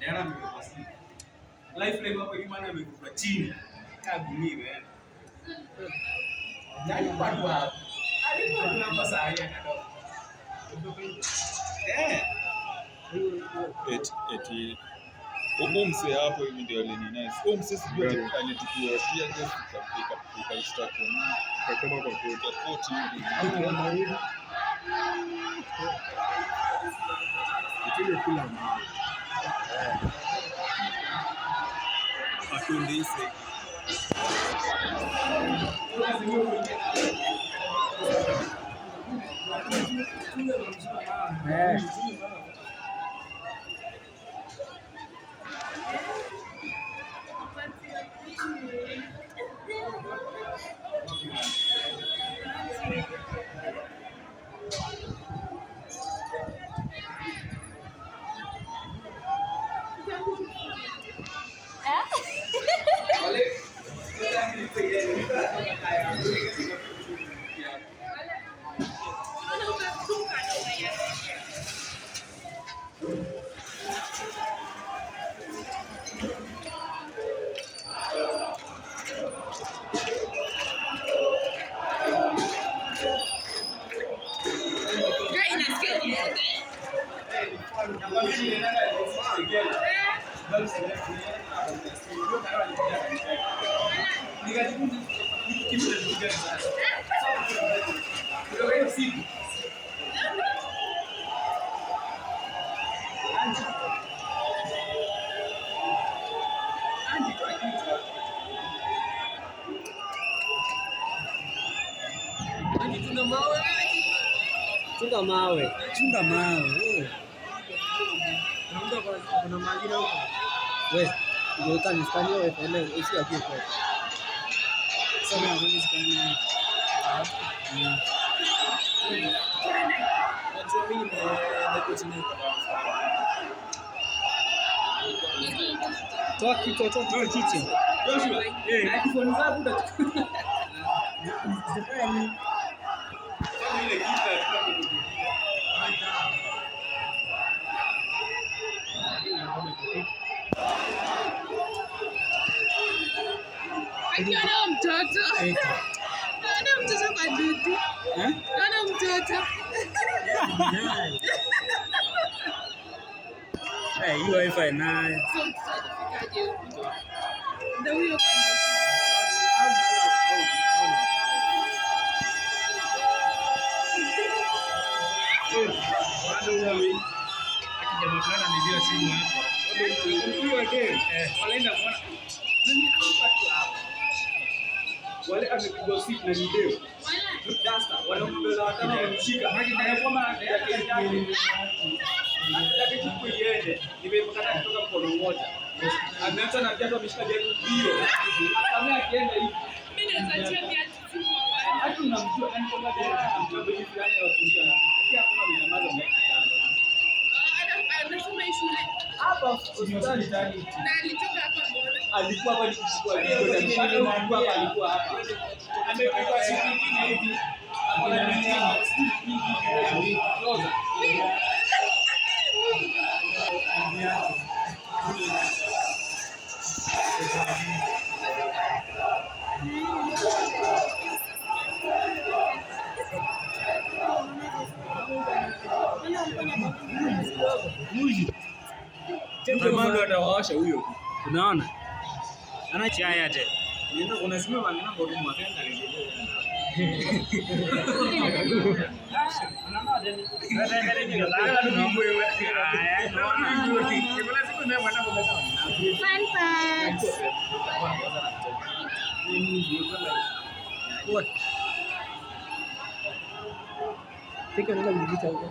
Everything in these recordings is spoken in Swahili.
Diana amekuwa life hapo hivi maana amekuwa chini. Kabuni wewe. Nani kwa hapo? Alikuwa tunapa saa hii anatoka. Eti umse hapo hivi ndio nice. Umse sijui alitukua pia just ika kama kwa koti hivi. Kile kula mama. Atundise. Chunga mawe. Kuna maji na huko. Wewe, ndio utaniskanio wewe leo isi yake kwa. Sana ngoni zikana. Najua mimi niko chini kwa. Toa kitu. Joshua, iPhone zangu utachukua. Zifanye ile kita Akiona mtoto. Naona mtoto kwa duty. Naona mtoto. Hiyo wifi nayo. Ndio huyo Akijamekana ndio simu hapo. Walaenda kuona. Nani akapata hapo? Wale amepigwa simu na video. Dasta, wanaomba watano wamshika. Haki ndio kwamba anataka kitu iende. Nimepakana kutoka mkono mmoja. Ameacha na viatu ameshika jaribu bio. Akamea akienda hivi. mimi naweza tia viatu. Hata unamjua nani kwa dada, mtabiri fulani wa kuja. Pia hakuna mnyamaza mbele. Anasoma shule. Hapa hospitali ndani. Na alitoka hapa mbona? Alikuwa hapa nikichukua video. Alikuwa hapa. Amepigwa siku nyingine hivi. Mando atawasha huyo. Unaona? Ana chaya tena. Nenda unasimama maneno kwa rumu akaenda rejelea. Fun facts. Tika nenda mjita huko.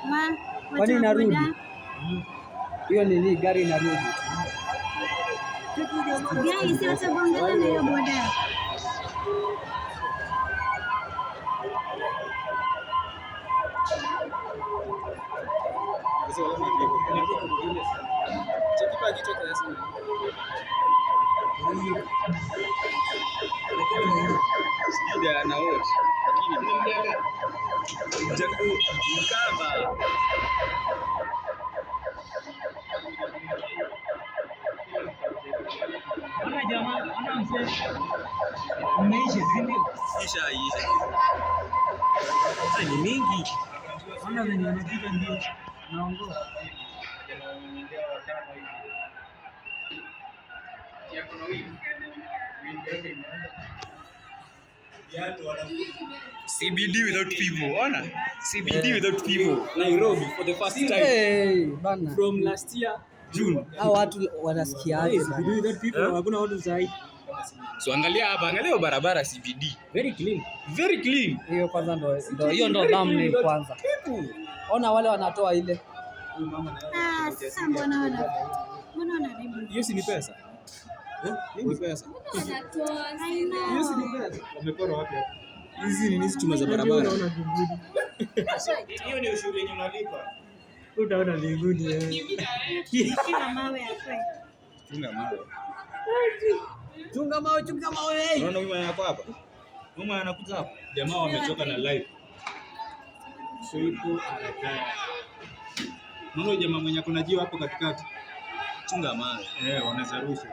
Ma, Kwani inarudi? Hiyo nini gari inarudi. Gari sio tabongana na hiyo boda. Sijida na wote. Lakini mkamba Umeisha zini. Isha. Sasa ni mingi. Ona venye wanapiga ndio. Naongoza. CBD without people. Ona. CBD without people. Nairobi for the first time Hey, bana. from last year June. Hao watu wanasikiaje bana? CBD without people, hakuna watu zaidi. So angalia hapa, angalia barabara CBD. Very clean. Very clean. Hiyo kwanza ndo thumbnail kwanza. Ona wale wanatoa ile. Sasa mbona wanaribu? Hiyo si ni pesa? Hiyo ni pesa. Hiyo si ni pesa. Wamepora wapi hapo? Hizi ni chuma za barabara. Hiyo ni ushuru yenye unalipa. Utaona mbinguni. Kila mawe hapo. Chunga mawe. Chunga mawe. Unaona huyu anakuwa hapa? Huyu anakuja hapa. Jamaa wamechoka na live. So ipo anakaa. Unaona jamaa mwenye kuna jiwa hapo katikati. Chunga mawe. Wanaweza rusha.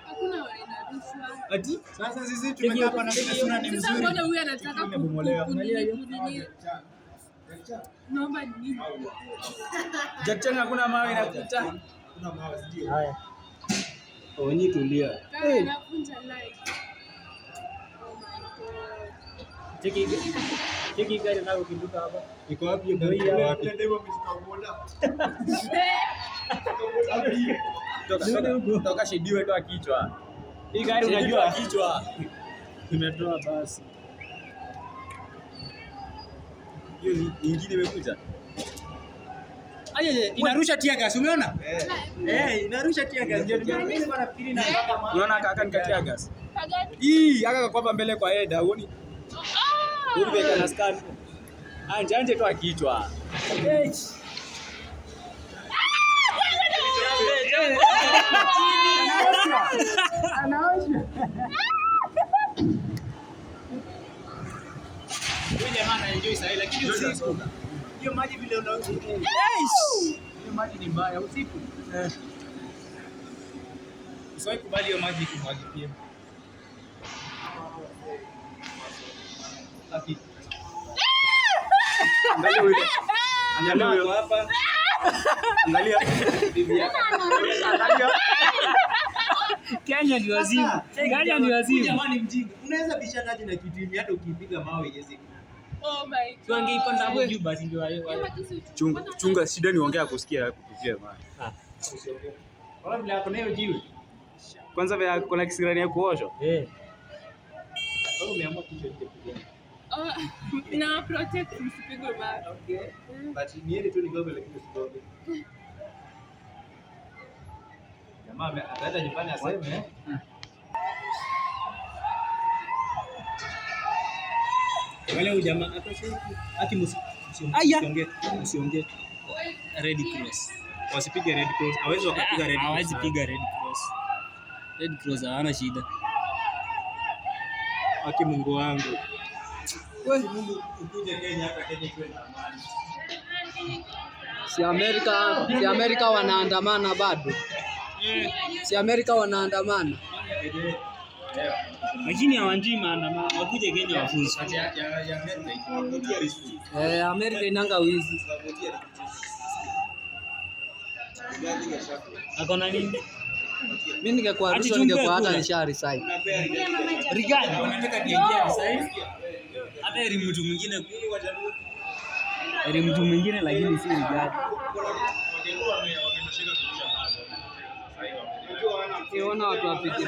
Hakuna wanarushwa. Ati sasa sisi tumekaa hapa na sura ni mzuri. Sasa mbona huyu anataka Imebomolewa. kunini? Naomba nini? Jackson hakuna mawe inakuta. Kuna mawe ndio. Haya. Onyi tulia. Anafunja live. Cheki gari nalo kinduka hapa. Iko wapi hiyo gari? Iko wapi? Ndio msikaona. Toka shidiwe toa kichwa. Hii gari unajua kichwa. Imetoa basi. Hiyo nyingine imekuja. Aje inarusha tear gas umeona? Inarusha tear gas. Mimi nafikiri na unaona kaka ni tear gas. Hii aka kwa mbele kwa header uoni? Uliweka na scan. Anje toa kichwa. Anaosha. Wewe jamaa enjoy sasa lakini usiku. Hiyo maji vile unaona. Hiyo maji ni mbaya usiku. Usiwahi kubali hiyo maji kumwagikia. Aki. Angalia huyo. Angalia huyo hapa. Angalia bibi yake. Angalia. Kenya ni wazimu. Kenya ni wazimu. Jamani mjinga. Unaweza bishanaje na kitu hata ukipiga mawe yezi. Oh my God. Tuangeipanda hapo juu basi ndio Chunga shida ni ongea kusikia kupigia mawe. Wala bila hapo nayo jiwe. Kwanza vya kuna kisirani ya kuosha. Wewe umeamua kitu kipigwa. Na protect msipigwe mawe. Okay. But niende tu nigobe lakini usigobe. Jamaa hata nyumbani aseme wale ujamaa hata usiongee. Red Cross. Wasipige Red Cross. Hawezi wakapiga Red Cross. hawezi piga Red Cross. Red Cross hawana shida. Aki Mungu wangu. Wewe Mungu ukuje Kenya hata Kenya iwe na amani. Si Amerika wanaandamana bado. Si Amerika wanaandamana. Lakini hawanjui maandamano. Wakuje Kenya wafuzi. Amerika inanga wizi. Akona nini? Mimi ningekuwa Ruto ningekuwa hata nisha resign. Rigani wanataka kuingia resign. Hata ili mtu mwingine lakini si Rigani. Ukiona watu wapige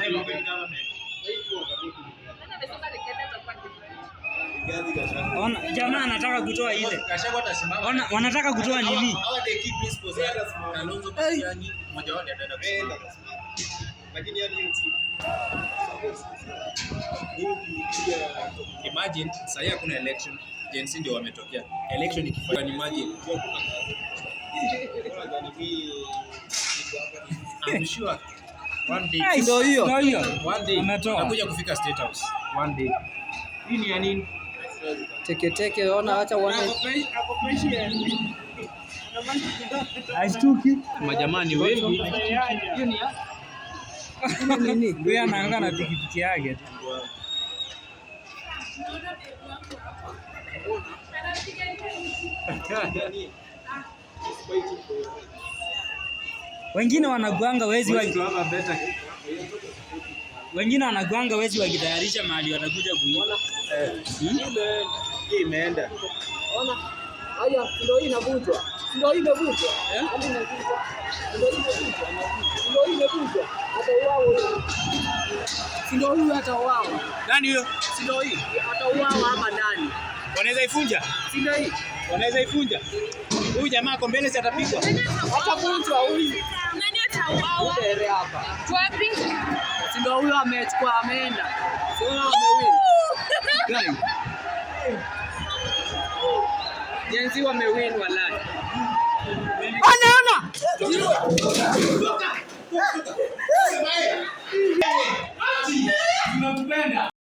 Ona jamaa anataka kutoa ile. Ona wanataka kutoa nini? Imagine sasa hakuna election. Gen Z ndio wametokea. Election ikifanywa ni imagine. I'm sure one day. Ndio hiyo. One day anakuja kufika State House. One day. Hii ni ya nini? Teke ona acha uone. Ashtuki. Majamani wengi. Huyu anaanga na pikipiki yake tu. Wengine wanaguanga wezi wakitayarisha mahali watakuja kuiona. Hii imeenda. Ona. Haya, ndio hii inavunjwa. Ndio hii imevunjwa. Hadi inavunjwa. Ndio hii imevunjwa. Ndio hii imevunjwa. Hata wao. Ndio huyu hata wao. Nani huyo? Ndio hii. Hata wao hapa ndani. Wanaweza ifunja? Ndio hii. Wanaweza ifunja? Huyu jamaa ako mbele si atapigwa. Atavunjwa huyu. Nani atauawa? Mbele hapa. Wapi? Ndio huyu amechukua ameenda. Sio amewin. Guys. Jenzi wamewin wallahi. Ana!